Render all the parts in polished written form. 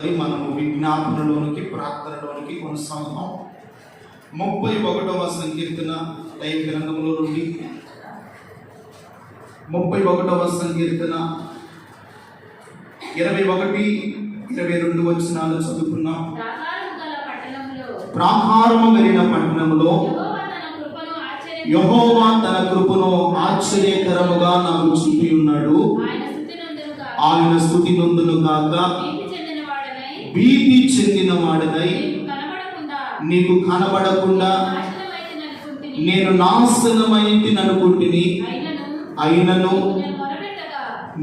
మనము విజ్ఞాపనలోనికి ప్రార్థనలోనికి కొనసాగుతాం. 31వ సంకీర్తన దైవ గ్రంథంలో నుండి 31వ సంకీర్తన 21-22 వచనాలు చదువుకున్నాం. ప్రాకారము కలిగిన పట్టణంలో యెహోవా తన కృపను ఆశ్చర్యకరముగా నాకు చూపి ఉన్నాడు. ఆయన స్తుతి నొందును గాక. భీతి చెందిన వాడనై నీకు కనబడకుండా నేను నాశనమైతిననుకుంటుని, అయినను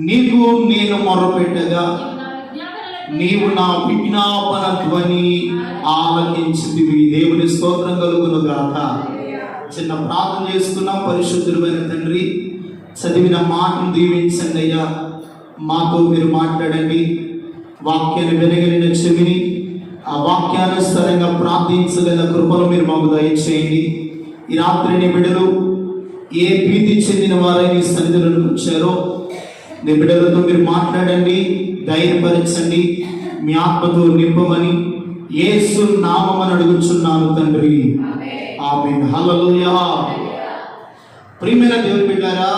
నీకు నేను మొరపెట్టగా నీవు నా విజ్ఞాపన ధ్వని ఆలకించితివి. దేవుని స్తోత్రం కలుగును గాక. చిన్న ప్రార్థన చేసుకున్నాం. పరిశుద్ధుడైన తండ్రి, చదివిన మాటను దీవించండి అయ్యా. మాతో మీరు మాట్లాడండి. వాక్యాన్ని వినగలిగిన చెవిని, ఆ వాక్యానుసారంగా ప్రార్థించగల కృపను మీరు మాకు దయచేయండి. ఈ రాత్రి నీ బిడ్డలు ఏ భీతి చెందిన వారై నీ సన్నిధిలో వచ్చారో నీ బిడ్డలతో మీరు మాట్లాడండి, ధైర్యపరచండి, మీ ఆత్మతో నింపమని యేసు నామమున అడుగుచున్నాను తండ్రి, ఆమేన్. హల్లెలూయా. ప్రియమైన దేవుని బిడ్డలారా,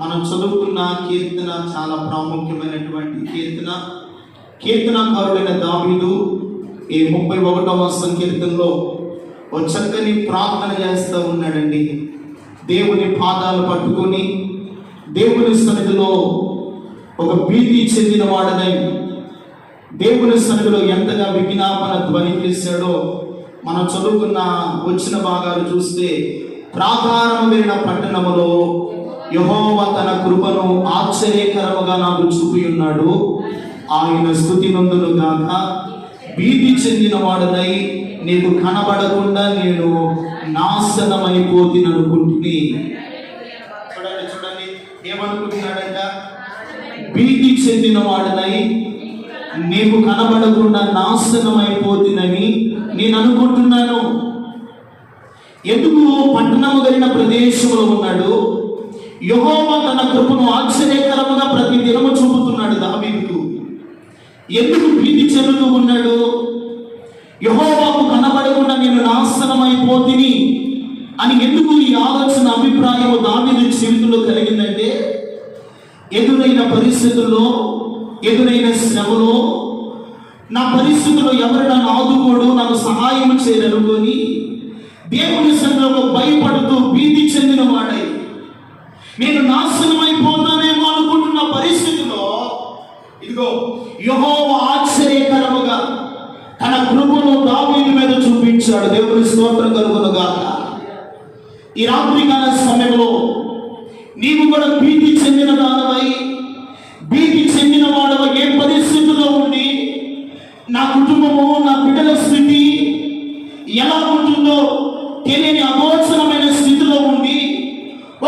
మనం చదువుకున్న కీర్తన చాలా ప్రాముఖ్యమైనటువంటి కీర్తన. కీర్తనకారుడైన దావీదు ఈ 31వ సంకీర్తనలో ఒక చక్కని ప్రార్థన చేస్తూ ఉన్నాడండి. దేవుని పాదాలు పట్టుకొని దేవుని సన్నిధిలో ఒక భీతి చెందిన వాడనై దేవుని సన్నిధిలో ఎంతగా విజ్ఞాపన ధ్వని చేశాడో మనం చదువుకున్న వచ్చిన భాగాలు చూస్తే, ప్రాకారము కలిగిన పట్టణములో యెహోవా తన కృపను ఆశ్చర్యకరముగా నాకు చూపి ఉన్నాడు. ఆయన స్తుతి నొందును గాక. భీతి చెందిన వాడనై నీకు కనబడకుండా నేను నాశనమైపోతిననుకుంటుని. చూడండి చూడండి ఏమనుకుంటున్నాడంట? భీతి చెందిన వాడనై నీకు కనబడకుండా నాశనమైపోతినని నేను అనుకుంటున్నాను. ఎందుకు పట్టణము కలిగిన ప్రదేశంలో ఉన్నాడు? యెహోవా తన కృపను ఆశ్చర్యకరముగా ప్రతి దినము చూపుతున్నాడు దావీదుకు. ఎందుకు భీతి చెందుతూ ఉన్నాడు? యెహోవాకు కనబడకుండా నేను నాశనమైపోతిని అని ఎందుకు ఈ ఆలోచన, అభిప్రాయం దావీదు జీవితంలో కలిగిందంటే, ఎదురైన పరిస్థితుల్లో, ఎదురైన శ్రమలో, నా పరిస్థితుల్లో ఎవరు నన్ను ఆదుకోడు, నాకు సహాయం చేయరనుకొని దేవుని సన్నిధిలో భయపడుతూ భీతి చెందిన వాడై నేను నాశనమైపోతానేమో అనుకుంటున్న పరిస్థితిలో ఇదిగో యెహోవా ఆశ్చర్యకరముగా తన కృపను దావీదు మీద చూపించాడు. దేవుని స్తోత్రం కలుగును గాక. ఈ రాత్రికాల సమయంలో నీవు కూడా భీతి చెందిన దానవై, భీతి చెందిన వాడవ ఏ పరిస్థితిలో ఉండి నా కుటుంబము, నా బిడ్డల స్థితి ఎలా ఉంటుందో తెలియని అగోచరమైన స్థితిలో ఉండి,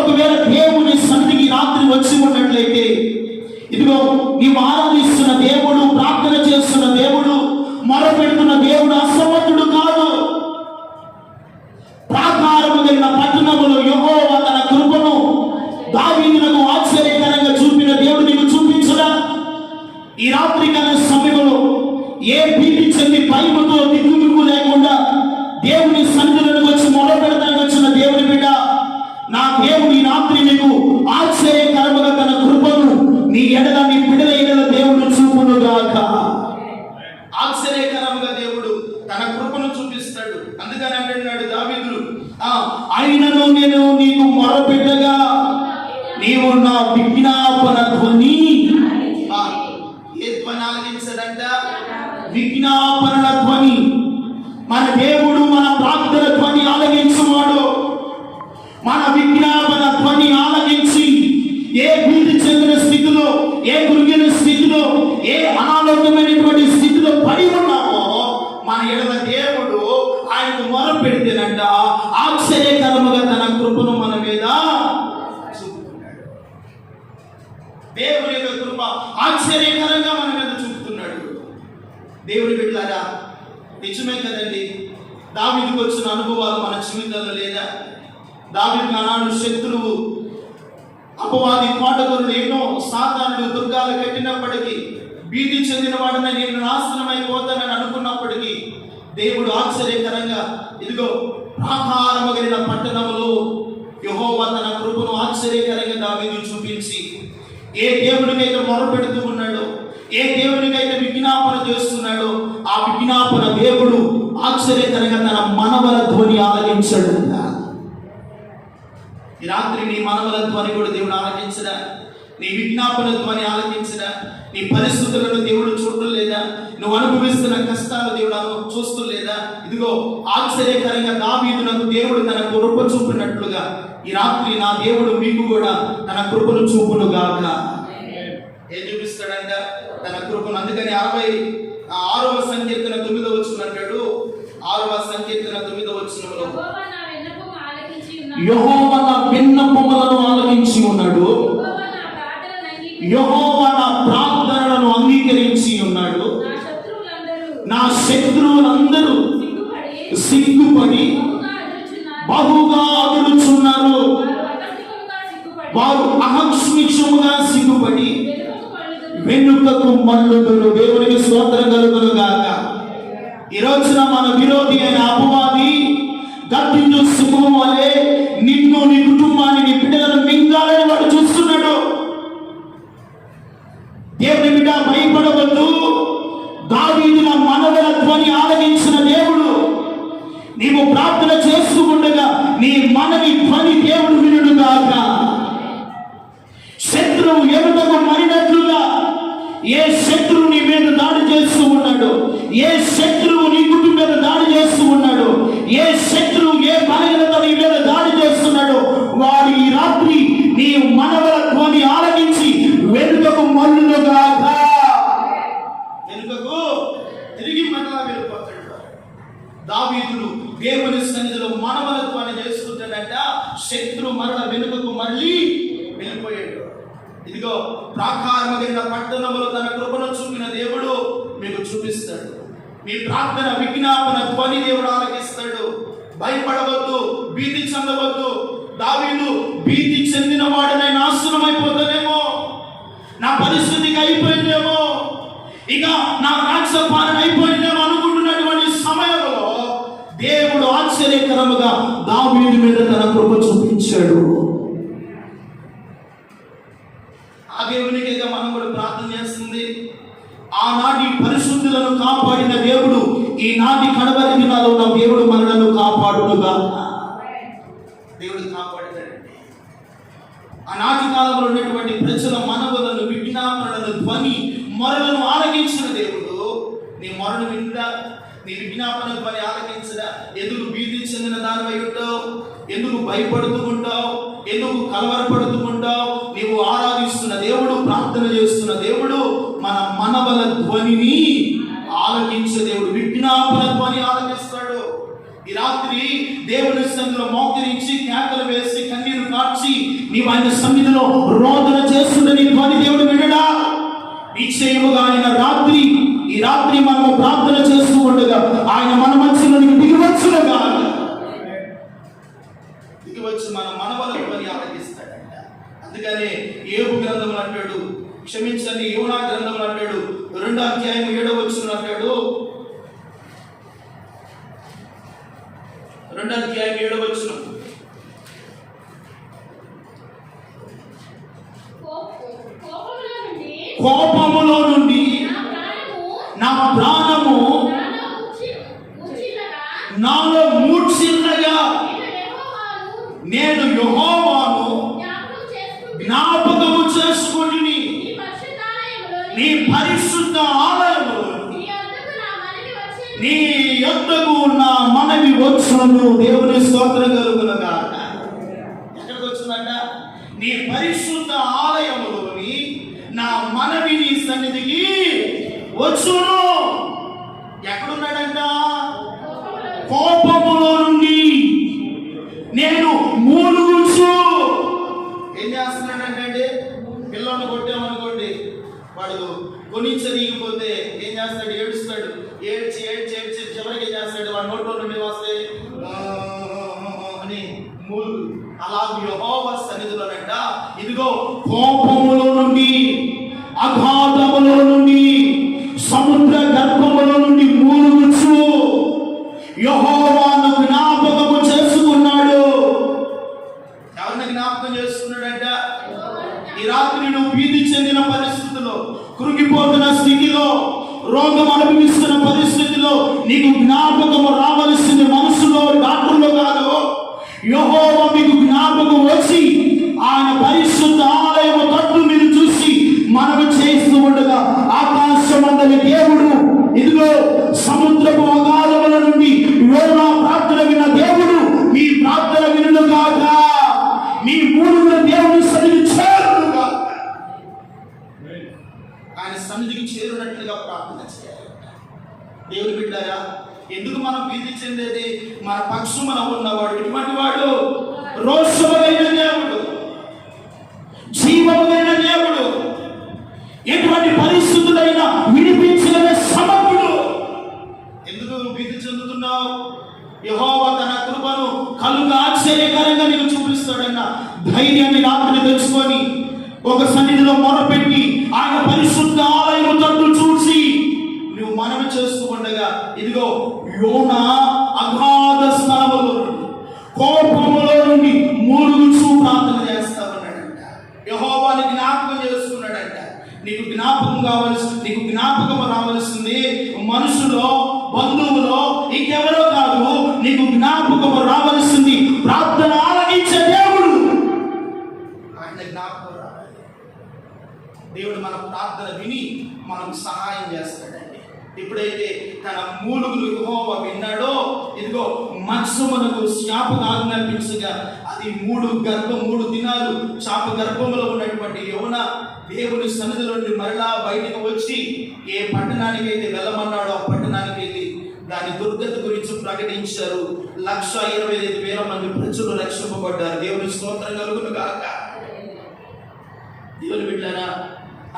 ఒకవేళ దేవుని సన్నిధికి రాత్రి వచ్చి ఉన్నట్లయితే, ఇదిగో నీవు ఆరాధిస్తున్న దేవుడు, ప్రార్థన చేస్తున్న దేవుడు, మొరపెడుతున్న దేవుడు అసమర్థుడు కాదు. ప్రాకారము కలిగిన పట్టణములో యెహోవా తన కృపను దావీదునకు ఆశ్చర్యకరంగా చూపిన దేవుడు నీకు చూపించడా? ఈ రాత్రికాల సమయంలో ఏ భీతి చెంది భయముతో దిక్కు లేకుండా దేవుని సన్నిధిలోకి వచ్చి మొరపెడతానికి వచ్చిన దేవుని బిడ్డ, నా దేవుడు ఈ రాత్రి నీకు ఆశ్చర్యకరముగా తన కృపను నీ ఎడల, నీ బిడ్డల ఎడల దేవుడు చూపును గాక. ఆశ్చర్యకరముగా దేవుడు తన కృపను చూపిస్తాడు. అందుకని అంటున్నాడు దావీదు, అయినను నేను నీకు మొరపెట్టగా నీవు నా విజ్ఞాపన ధ్వని. ఏ ధ్వని ఆలకించాడంట? విజ్ఞాపన ధ్వని. మన దేవుడు మన ప్రార్థన ధ్వని ఆలకించువాడు. మన విజ్ఞాపన ధ్వని ఆలకించి ఏ భీతి చెందిన స్థితిలో, ఏ కృంగిన స్థితిలో, ఏ అనారోగ్యమైనటువంటి స్థితిలో పడి ఉన్నామో మన ఎడల దేవుడు ఆయనకు మొరపెడితేనంట ఆశ్చర్యకరముగా తన కృపను మన మీద చూపుతున్నాడు. దేవుని యొక్క కృప ఆశ్చర్యకరంగా మన మీద చూపుతున్నాడు. దేవుని బిడ్డలారా, నిజమే కదండి. దావీదుకు వచ్చిన అనుభవాలు మన జీవితంలో లేదా? దావీదుకు ఆనాడు శత్రువు, అపవాది, కోటగురుడు, ఎన్నో సాతానుడు దుర్గాలు కట్టినప్పటికీ భీతి చెందిన వాడని నేను నాశనమై దేవుడు ఆశ్చర్యకరంగా ఇదిగో ప్రాకారమగిన పట్టణములో యెహోవా తన కృపను ఆశ్చర్యకరంగా దావీదు చూపించి ఏ దేవునికైతే మొరపెడుతూ ఉన్నాడో, ఏ దేవునికైతే విజ్ఞాపన చేస్తున్నాడో ఆ విజ్ఞాపన దేవుడు ఆశ్చర్యకరంగా తన మనవల ధ్వని ఆలకించాడు. ఈ రాత్రి నీ మనవల ధ్వని కూడా దేవుడు ఆలకించడా? నీ విజ్ఞాపన ధ్వని ఆలకించడా? నీ పరిస్థితులను దేవుడు చూడటం లేదా? నువ్వు అనుభవిస్తున్న కష్టాలు దేవుడు చూస్తూ లేదా? ఇదిగో ఆశ్చర్యకరంగా దావీదునకు దేవుడు తన కృప చూపినట్లుగా ఈ రాత్రి నా దేవుడు మీకు కూడా తన కృపను చూపును గాక. ఏం చూపిస్తాడంట? తన కృపను. అందుకని 66వ సంకీర్తన 9వ వచనం అంటాడు. 6వ సంకీర్తన 9వ వచనంలో యెహోవా నా విన్నపములను ఆలకించి ఉన్నాడు, యెహోవా నా ప్రార్థనలను అంగీకరించి ఉన్నాడు. నా శత్రువులందరూ సిగ్గుపడి బహుగా అదురుచున్నారు. వారు అహంస్మిషముగా సిగ్గుపడి వెనుకకు మళ్ళుదురు. దేవునికి స్తోత్రం కలుగును గాక. ఈ రోజున మన విరోధి అయిన అపవాది గర్జించు సింహం వలె నిన్ను, నీ కుటుంబాన్ని, నీ బిడ్డలను మింగాలని వాడు చూస్తున్నాడు. దేవుని బిడ్డ భయపడవద్దు. దావీదుల మనవల ధ్వని ఆలకించిన దేవుడు నీవు ప్రార్థన చేస్తూ ఉండగా నీ మనవి ధ్వని దేవుడు వినుడు గాక. శత్రువు ఎరుటకు మరినట్లుగా ఏ శత్రువు నీ మీద దాడి చేస్తూ ఉన్నాడు, ఏ శత్రువు నీ కుటుంబం మీద దాడి చేస్తూ ఉన్నాడు, ఏ శత్రువు ఏ బలహీనత నీ మీద దాడి చేస్తున్నాడు, వాడు ఈ రాత్రి నీ మనవల ధ్వని ఆలకించి వెనుకకు మళ్ళును గాక. వెనుకకు తిరిగి మరలా వెళ్ళిపోతాడు. దావీదుడు దేవుని సన్నిధిలో మనవల ధ్వని చేసుకుంటాడంట. శత్రు మరల వెనుకకు మళ్ళీ వెళ్ళిపోయాడు. ఇదిగో ప్రాకారమగిన పట్టణములో తన కృపను చూపిన దేవుడు మీకు చూపిస్తాడు. మీ ప్రార్థన విజ్ఞాపన ధ్వని దేవుడు ఆలకిస్తాడు. భయపడవద్దు, భీతి చెందవద్దు. దావీదు భీతి చెందిన వాడనే నాశనం అయిపోతానేమో, నా పరిస్థితికి అయిపోయిందేమో, ఇక నా రాజ్య పాలన అయిపోయిందేమో అనుకుంటున్నటువంటి సమయంలో దేవుడు ఆశ్చర్యకరముగా దావీదు మీద తన కృప చూపించాడు. ఆ దేవునికైతే మనం కూడా ప్రార్థన చేస్తుంది. ఆనాటి పరిశుద్ధులను కాపాడిన దేవుడు ఈనాటి కడవరి దినాల్లో ఉన్న దేవుడు మనలను కాపాడునుగా. దేవుడు కాపాడతాడండి. ఆనాటి కాలంలో ఉన్నటువంటి ప్రజల మనవులను, విజ్ఞాపనలను, ధ్వని మొరలను ఆలకించిన దేవుడు నీ మొరను వింటా, నీ విజ్ఞాపన ధ్వని ఆలకించడా? ఎందుకు భీతి చెందిన దానివై ఉంటావు? ఎందుకు భయపడుతూ ఉంటావు? ఎందుకు కలవరపడుతూ ఉంటావు? నీవు ఆరాధిస్తున్న దేవుడు, ప్రార్థన చేస్తున్న దేవుడు మన మనవల ధ్వనిని ఆలకించే దేవుడు, విజ్ఞాపన ధ్వని ఆలకిస్తాడు. ఈ రాత్రి దేవుని సన్నిధిలో మోకరించి కేకలు వేసి కన్నీరు కార్చి నీవు ఆయన సన్నిధిలో రోదన చేస్తున్న నీ ధ్వని దేవుడు వినడా? నిశ్చయముగా ఆయన ఈ రాత్రి మనము ప్రార్థన చేస్తూ ఉండగా ఆయన మన మధ్యలోనికి దిగివచ్చునుగా. దిగివచ్చి మన మనవల ధ్వని ఆలకిస్తాడంట. అందుకనే యోబు గ్రంథములు అంటాడు, క్షమించండి యోనా గ్రంథములు అంటాడు, 2వ అధ్యాయం 7వ వచనం అంటాడు, 2వ అధ్యాయం 7వ వచనం, కోపములో నుండి నా ప్రాణము నాలో మూర్ఛిల్లగా నేను యెహోవాను జ్ఞాపకము చేసుకొని నీ పరిశుద్ధ ఆలయములో నీ యొద్దకు నా మనవి వచ్చును. దేవుని స్తోత్రం కలుగును గాక. ఎక్కడికి వచ్చిందంట? నీ పరిశుద్ధ ఆలయములోని నా మనవి నీ సన్నిధికి వచ్చును. ఎక్కడున్నాడంట? కోపములో నుండి నేను మూలుగుచు. ఏం చేస్తున్నాడంటే, పిల్లలను కొట్టామనుకోండి, వాడు కొనిచ్చరిగిపోతే ఏం చేస్తాడు? ఏడుస్తాడు. ఏడ్చి ఏడ్చి ఏడ్చి చివరికి ఏం చేస్తాడు? వాడు నోట్లో నుండి వస్తే అని మూలు. అలా యెహోవా సన్నిధిలోనంట ఇదిగో కోపములో నుండి, అగాధములో నుండి, సముద్ర గర్భములో నుండి మూలుగుచు రోగం అనుభవిస్తున్న పరిస్థితిలో నీకు జ్ఞాపకం రావలసింది మనసులో, డాక్టర్లో కాదు. యెహోవా మీకు జ్ఞాపకం వచ్చి ఆయన పరిశుద్ధ ఆలయము తట్టు మీరు చూసి మనము చేస్తూ ఉండగా ఆకాశమండలి దేవుడు, ఇదిగో సముద్రపు అగాధముల నుండి యోనా ప్రార్థన విన్న దేవుడు మీ ప్రార్థన వినును గాక. మీ మూడుగురు దేవుని సన్నిధి చేరునుగా, ఆయన సన్నిధికి చేరునట్లుగా ప్రార్థన చేయాలి. దేవుని బిడ్డారా, ఎందుకు మనం భీతి చెందేది? మన పక్షమున ఉన్నవాడు ఎటువంటి వాడు? రోషమైన దేవుడు, జీవమైన దేవుడు, ఎటువంటి పరిస్థితులైనా విడిపించిన సమర్థుడు. ఎందుకు భీతి చెందుతున్నావు? యెహోవా తన కృపను కలుగా ఆశ్చర్యకరంగా నీకు చూపిస్తాడన్న ధైర్యాన్ని రాత్రి తెచ్చుకొని ఒక సన్నిధిలో మొరపెట్టి ఆయన పరిశుద్ధ ఆలయము తట్టు చూసి నువ్వు మనవి చేస్తూ ఉండగా, ఇదిగో యోనా అగాధ స్థలములో నుండి, కోపములో నుండి మూలుగుచూ ప్రార్థన చేస్తా ఉన్నాడంట. యెహోవాని జ్ఞాపకం చేసుకున్నాడంట. నీకు జ్ఞాపకం రావలసింది మనుషులో, బంధువులో, ఇంకెవరో కాదు. నీకు జ్ఞాపకం రావలసింది ప్రార్థన ఆలకించే దేవుడు. ఆయన జ్ఞాపకం రావాలి. దేవుడు మన ప్రార్థన విని మనకు సహాయం చేస్తాడండి. ఎప్పుడైతే తన మూలుగులు యెహోవా విన్నాడో, ఇదిగో మత్స్యమునకు శాపకు ఆజ్ఞాపించగా అది 3 దినాలు శాప గర్భంలో ఉన్నటువంటి యోనా దేవుని సన్నిధిలో నుండి మరలా బయటకు వచ్చి ఏ పట్టణానికి అయితే వెళ్ళమన్నాడో ఆ పట్టణానికి వెళ్ళి దాని దుర్గతి గురించి ప్రకటించారు. 1,25,000 మంది ప్రజలు రక్షింపబడ్డారు. దేవుని స్తోత్రం కలుగును గాక. దేవుని బిడ్డలారా,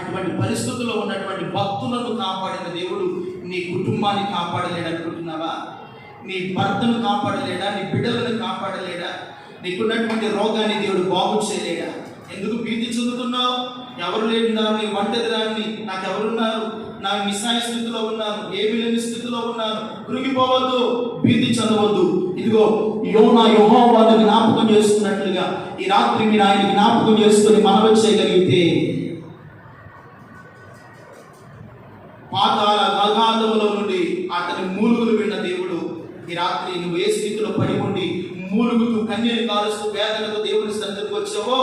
అటువంటి పరిస్థితుల్లో ఉన్నటువంటి భక్తులను కాపాడిన దేవుడు నీ కుటుంబాన్ని కాపాడలేడనుకుంటున్నావా? నీ భర్తను కాపాడలేడా? నీ బిడ్డలను కాపాడలేడా? నీకున్నటువంటి రోగాన్ని దేవుడు బాగు చేయలేడా? ఎందుకు భీతి చెందుతున్నావు? ఎవరు లేని దాన్ని, ఒంటరి దాన్ని, నాకెవరున్నారు, నా నిస్సాయ స్థితిలో ఉన్నాను, ఏమీ లేని స్థితిలో ఉన్నాను, కృంగిపోవద్దు, భీతి చెందవద్దు. ఇదిగో యోనా యెహోవాను జ్ఞాపకం చేసుకున్నట్లుగా ఈ రాత్రి మీరు ఆయన జ్ఞాపకం చేసుకుని మనవి చేయగలిగితే, పాతాళ అగాధములో నుండి అతని మూలుగులు విన్న దేవుడు ఈ రాత్రి నువ్వు ఏ స్థితిలో పడి ఉండి మూలుగుతూ కన్నీరు కారుస్తూ వేదనతో దేవుని సన్నిధికి వచ్చావో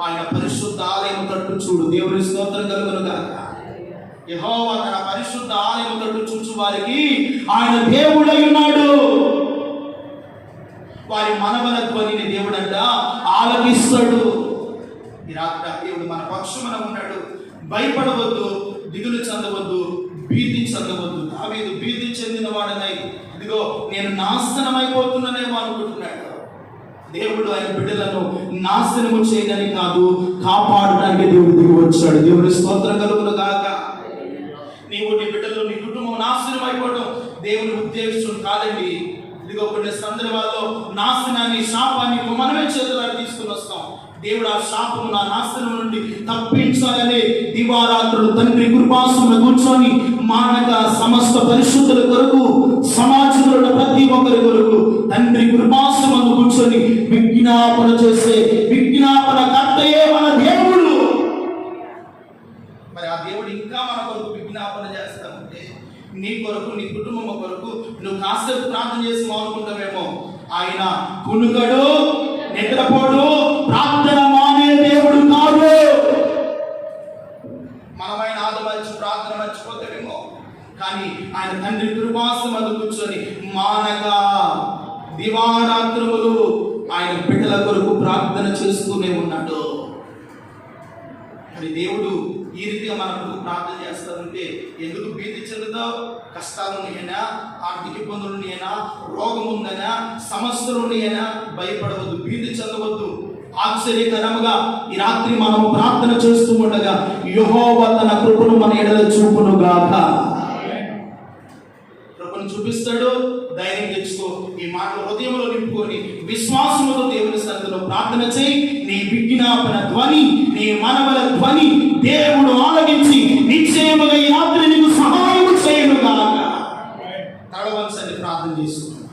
ఆయన పరిశుద్ధ ఆలయం తట్టు చూడు. దేవుని స్తోత్రం కలుగును గాక. యెహోవా తన పరిశుద్ధ ఆలయం తట్టు చూచు వారికి ఆయన దేవుడై ఉన్నాడు. వారి మనవల ధ్వనిని దేవుడంట ఆలకిస్తాడు. ఈ రాత్రి దేవుడు మన పక్షమున ఉన్నాడు. భయపడవద్దు, దిగులు చెందవద్దు, భీతి చెందవద్దు. దావీదు భీతి చెందిన వాడనై ఇదిగో నేను నాశనమైపోతున్నానేమో అనుకుంటున్నాడు. దేవుడు ఆయన బిడ్డలను నాశనము చేయడానికి కాదు, కాపాడడానికి దేవుడు దిగి వచ్చాడు. దేవుడి స్తోత్రం కలుగును గాక. నీవు, నీ బిడ్డలు, నీ కుటుంబం నాశనం అయిపోవడం దేవుని ఉద్దేశం కాదండి. ఇదిగో కొన్ని సందర్భాల్లో నాశనాన్ని, శాపాన్ని మనమే చేతులకు తీసుకుని వస్తాం. దేవుడు ఆ శాపము, నా నాశనం నుండి తప్పించాలనే దివారాత్రులు తండ్రి కృపాసన కూర్చొని మానక సమస్త పరిశుద్ధుల కొరకు, సమాజంలో ప్రతి ఒక్కరి కొరకు తండ్రి కృపాసనందు కూర్చొని విజ్ఞాపన చేసే విజ్ఞాపన కర్తయే మన దేవుడు. మరి ఆ దేవుడు ఇంకా మన కొరకు విజ్ఞాపన చేస్తామంటే నీ కొరకు, నీ కుటుంబం కొరకు నువ్వు కాసేపు ప్రార్థన చేసి మానుకుంటావేమో. ఆయన కునుకడు, నిద్రపోడు, ప్రార్థన మానే దేవుడు కాదు. మనమైన ఆదమర్చి ప్రార్థన మర్చిపోతామేమో, కానీ ఆయన తండ్రి కృపాసనందు కూర్చొని మానక దివారాత్రములు ఆయన బిడ్డల కొరకు ప్రార్థన చేస్తూనే ఉన్నాడు. మరి దేవుడు ఈ రీతిగా మనకు ప్రార్థన చేస్తారంటే ఎందుకు భీతి చెందుతావు? కష్టాలు ఉన్నాయనా, ఆర్థిక ఇబ్బందులు ఉన్నాయనా, రోగం ఉందనా, సమస్యలు ఉన్నాయనా భయపడవద్దు, భీతి చెందవద్దు. ఆశ్చర్యకరముగా ఈ రాత్రి మనం ప్రార్థన చేస్తూ ఉండగా యెహోవా తన కృపను మన ఎడల చూపును గాక. కృపను చూపిస్తాడు. ధైర్యం తెచ్చుకో. ఈ మాట హృదయంలో నింపుకొని విశ్వాసముతో దేవుని సన్నిధిలో ప్రార్థన చేయి. నీ విజ్ఞాపన ధ్వని, నీ మనవల ధ్వని దేవుడు ఆలకించి నిశ్చయముగా ఈ రాత్రి నీకు సహాయం చేయను గాక. తడవలసని ప్రార్థన చేసుకున్నాను.